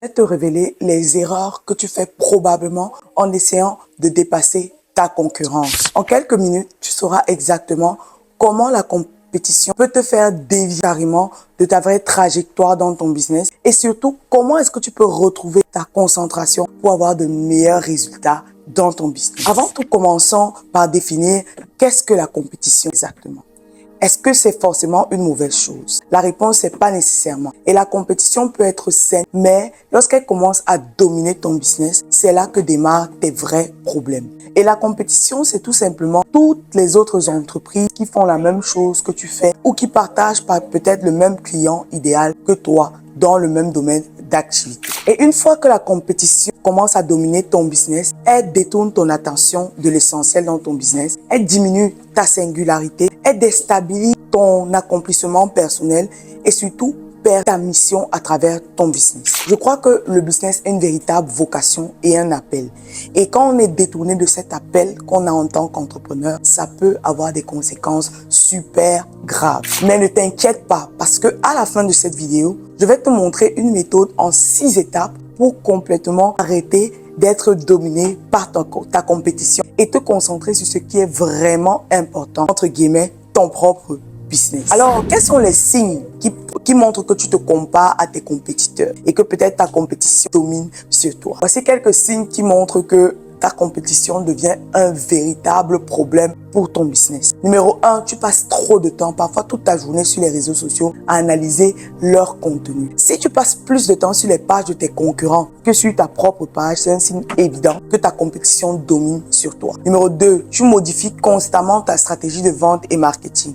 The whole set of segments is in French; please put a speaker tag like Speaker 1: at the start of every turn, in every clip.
Speaker 1: Je vais te révéler les erreurs que tu fais probablement en essayant de dépasser ta concurrence. En quelques minutes, tu sauras exactement comment la compétition peut te faire dévier carrément de ta vraie trajectoire dans ton business et surtout, comment est-ce que tu peux retrouver ta concentration pour avoir de meilleurs résultats dans ton business. Avant tout, commençons par définir qu'est-ce que la compétition exactement. Est-ce que c'est forcément une mauvaise chose? La réponse n'est pas nécessairement. Et la compétition peut être saine, mais lorsqu'elle commence à dominer ton business, c'est là que démarrent tes vrais problèmes. Et la compétition, c'est tout simplement toutes les autres entreprises qui font la même chose que tu fais ou qui partagent peut-être le même client idéal que toi dans le même domaine d'activité. Et une fois que la compétition commence à dominer ton business, elle détourne ton attention de l'essentiel dans ton business, elle diminue ta singularité, elle déstabilise ton accomplissement personnel et surtout perd ta mission à travers ton business. Je crois que le business est une véritable vocation et un appel. Et quand on est détourné de cet appel qu'on a en tant qu'entrepreneur, ça peut avoir des conséquences super graves. Mais ne t'inquiète pas, parce que à la fin de cette vidéo, je vais te montrer une méthode en 6 étapes pour complètement arrêter d'être dominé par ta compétition et te concentrer sur ce qui est vraiment important, entre guillemets, ton propre business. Alors, quels sont les signes qui montrent que tu te compares à tes compétiteurs et que peut-être ta compétition domine sur toi? Voici quelques signes qui montrent que ta compétition devient un véritable problème pour ton business. Numéro 1, tu passes trop de temps, parfois toute ta journée sur les réseaux sociaux à analyser leur contenu. Si tu passes plus de temps sur les pages de tes concurrents que sur ta propre page, c'est un signe évident que ta compétition domine sur toi. Numéro 2, tu modifies constamment ta stratégie de vente et marketing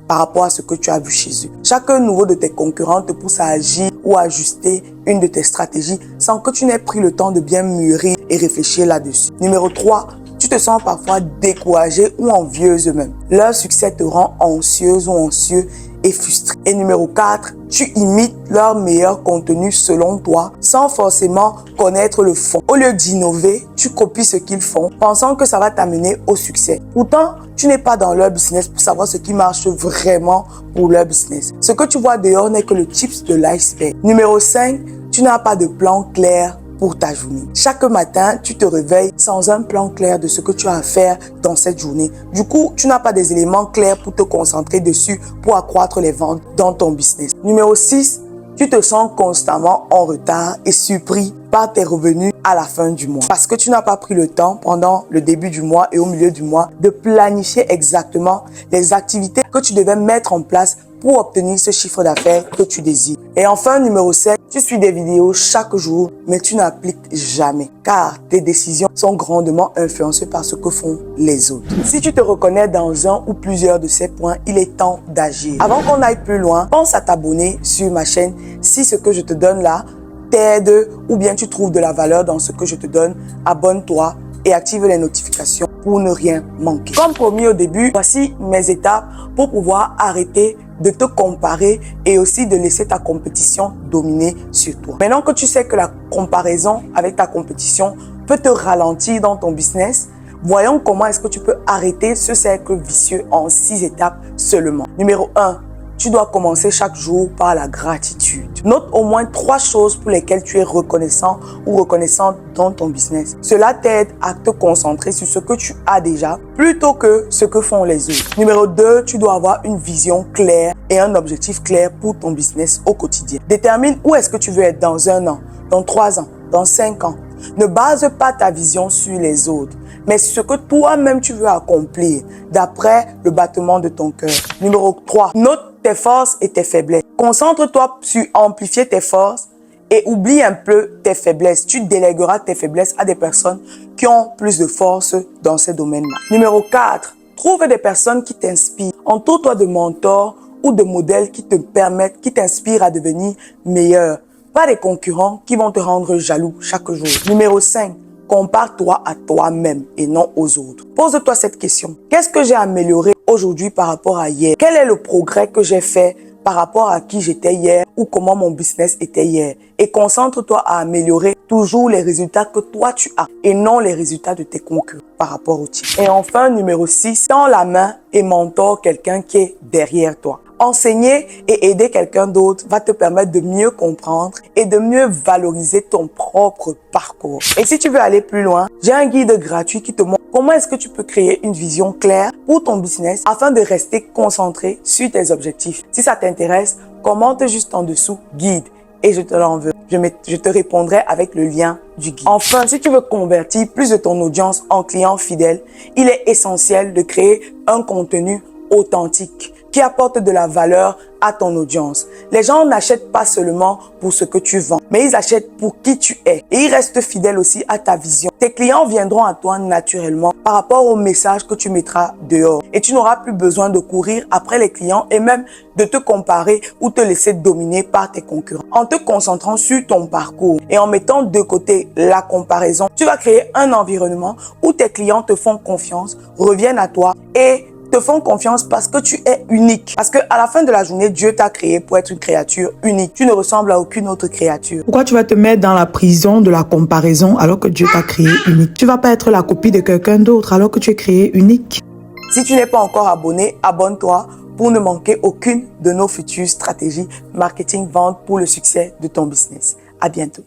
Speaker 1: par rapport à ce que tu as vu chez eux. Chaque nouveau de tes concurrents te pousse à agir ou à ajuster une de tes stratégies sans que tu n'aies pris le temps de bien mûrir et réfléchir là-dessus. Numéro 3, tu te sens parfois découragé ou envieuse même. Leur succès te rend anxieuse ou anxieux et frustré. Et numéro 4, tu imites leur meilleur contenu selon toi sans forcément connaître le fond. Au lieu d'innover, tu copies ce qu'ils font pensant que ça va t'amener au succès. Pourtant, tu n'es pas dans leur business pour savoir ce qui marche vraiment pour leur business. Ce que tu vois dehors n'est que le tips de l'iceberg. Numéro 5, tu n'as pas de plan clair pour ta journée. Chaque matin, tu te réveilles sans un plan clair de ce que tu as à faire dans cette journée. Du coup, tu n'as pas des éléments clairs pour te concentrer dessus pour accroître les ventes dans ton business. Numéro 6, tu te sens constamment en retard et surpris par tes revenus à la fin du mois. Parce que tu n'as pas pris le temps pendant le début du mois et au milieu du mois de planifier exactement les activités que tu devais mettre en place pour obtenir ce chiffre d'affaires que tu désires. Et enfin, numéro 7, tu suis des vidéos chaque jour, mais tu n'appliques jamais, car tes décisions sont grandement influencées par ce que font les autres. Si tu te reconnais dans un ou plusieurs de ces points, il est temps d'agir. Avant qu'on aille plus loin, pense à t'abonner sur ma chaîne si ce que je te donne là t'aide ou bien tu trouves de la valeur dans ce que je te donne. Abonne-toi et active les notifications pour ne rien manquer. Comme promis au début, voici mes étapes pour pouvoir arrêter de te comparer et aussi de laisser ta compétition dominer sur toi. Maintenant que tu sais que la comparaison avec ta compétition peut te ralentir dans ton business, voyons comment est-ce que tu peux arrêter ce cercle vicieux en 6 étapes seulement. Numéro 1, tu dois commencer chaque jour par la gratitude. Note au moins 3 choses pour lesquelles tu es reconnaissant ou reconnaissante dans ton business. Cela t'aide à te concentrer sur ce que tu as déjà plutôt que ce que font les autres. Numéro 2, tu dois avoir une vision claire et un objectif clair pour ton business au quotidien. Détermine où est-ce que tu veux être dans 1 an, dans 3 ans, dans 5 ans. Ne base pas ta vision sur les autres, mais sur ce que toi-même tu veux accomplir d'après le battement de ton cœur. Numéro 3, note tes forces et tes faiblesses. Concentre-toi sur amplifier tes forces et oublie un peu tes faiblesses. Tu délègueras tes faiblesses à des personnes qui ont plus de force dans ces domaines-là. Numéro 4, trouve des personnes qui t'inspirent. Entoure-toi de mentors ou de modèles qui te permettent, qui t'inspirent à devenir meilleur. Pas des concurrents qui vont te rendre jaloux chaque jour. Numéro 5, compare-toi à toi-même et non aux autres. Pose-toi cette question. Qu'est-ce que j'ai amélioré aujourd'hui par rapport à hier? Quel est le progrès que j'ai fait par rapport à qui j'étais hier ou comment mon business était hier? Et concentre-toi à améliorer toujours les résultats que toi tu as et non les résultats de tes concurrents par rapport au tien. Et enfin, numéro 6, tends la main et mentor quelqu'un qui est derrière toi. Enseigner et aider quelqu'un d'autre va te permettre de mieux comprendre et de mieux valoriser ton propre parcours. Et si tu veux aller plus loin, j'ai un guide gratuit qui te montre comment est-ce que tu peux créer une vision claire pour ton business afin de rester concentré sur tes objectifs. Si ça t'intéresse, commente juste en dessous guide et je te l'enverrai. Je te répondrai avec le lien du guide. Enfin, si tu veux convertir plus de ton audience en clients fidèles, il est essentiel de créer un contenu authentique qui apporte de la valeur à ton audience. Les gens n'achètent pas seulement pour ce que tu vends, mais ils achètent pour qui tu es. Et ils restent fidèles aussi à ta vision. Tes clients viendront à toi naturellement par rapport au message que tu mettras dehors. Et tu n'auras plus besoin de courir après les clients et même de te comparer ou te laisser dominer par tes concurrents. En te concentrant sur ton parcours et en mettant de côté la comparaison, tu vas créer un environnement où tes clients te font confiance, reviennent à toi et te font confiance parce que tu es unique. Parce qu'à la fin de la journée, Dieu t'a créé pour être une créature unique. Tu ne ressembles à aucune autre créature. Pourquoi tu vas te mettre dans la prison de la comparaison alors que Dieu t'a créé unique? Tu vas pas être la copie de quelqu'un d'autre alors que tu es créé unique. Si tu n'es pas encore abonné, abonne-toi pour ne manquer aucune de nos futures stratégies marketing-vente pour le succès de ton business. À bientôt.